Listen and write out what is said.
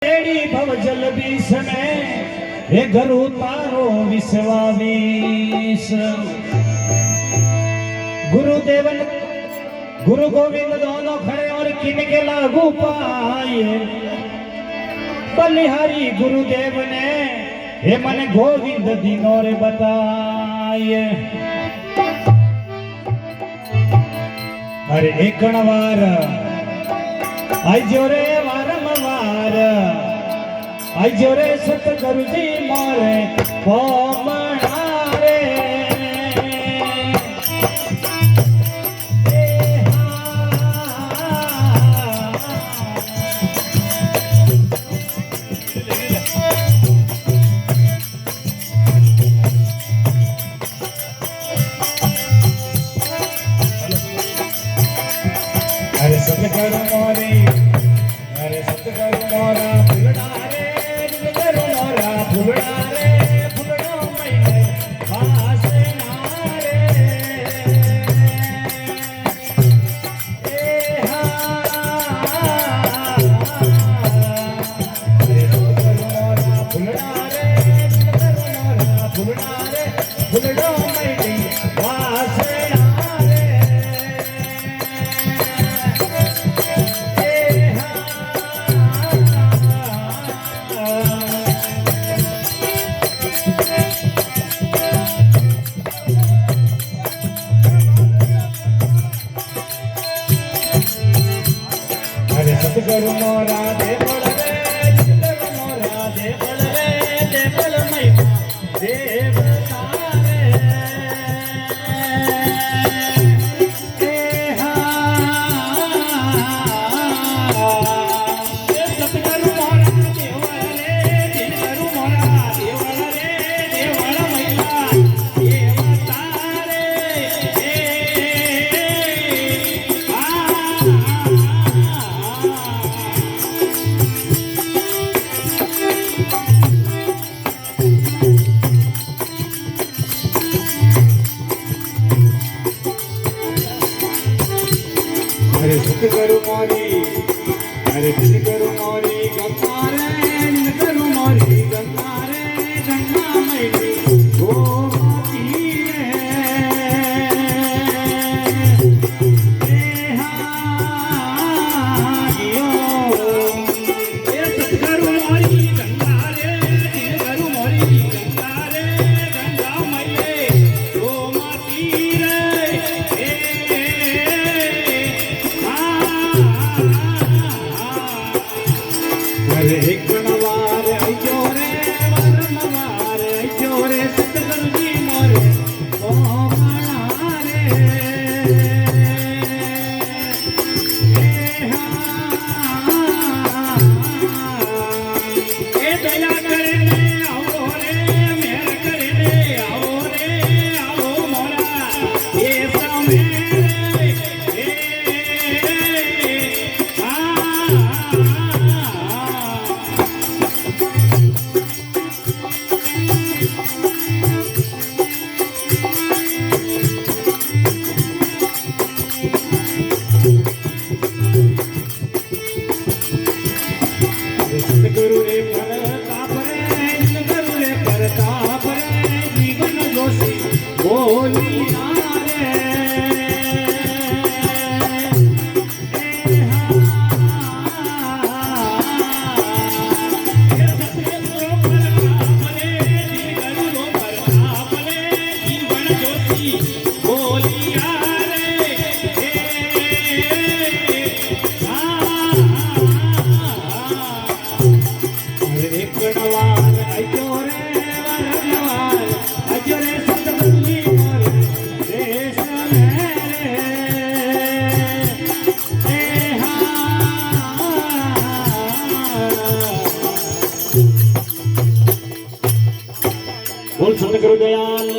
એડી ભવ જલ બીસ में हे गुरु तारो विश्वावीस गुरुदेवन गुरु गोविंद दोनों खड़े और किनके लागू पाए बलिहारी गुरुदेव ने हे मन गोविंद दिनों रे बताए। अरे एक वार आजो रे वारंवार आजो रे सतगुरुजी मारे पोमणा रे अरे सतगुरु मोरी अरे सतगुरु मोरा फुलड़ा रे सतगुरु मोरा फुलड़ा रे फुलड़ो मईले भासे मारे ए हा अरे सतगुरु मोरा फुलड़ा रे सतगुरु मोरा फुलड़ा रे फुलड़ो मईले भासे सतगुरु मोरा देवल रे सतगुरु मोरा देवल रे देवल मैया देवता रे ए हा सतगुरु मोरा देवल रे सतगुरु मोरा देवल रे देवल मैया देवता रे अरे सतगुरु मोरी अरे सतगुरु मोरी गंगा रे सतगुरु मोरी गंगा रे गंगा मैली गोमती रे हा ये सतगुरु मोरी गंगा रे सतगुरु मोरी गंगा रे गंगा मैली गोमती रे अरे एक नवार आइयो रे वरनवार आइयो रे सतगुरुजी मोरे पोमणा रे ए दया करे ने आओ रे मेहर करे ने आओ रे आओ मोरा ये समय सतगुरु रे प्रताप रे सतगुरु रे प्रताप रे जीवन जोशी बोलिया रे सतगुरु प्रताप रे सतगुरु प्रताप रे जीवन जोशी बोलिया एक नवार आइयो रे वरनवार आइयो रे सतगुरुजी मोरे देश मेरे ए हा बोल सतगुरु दयाल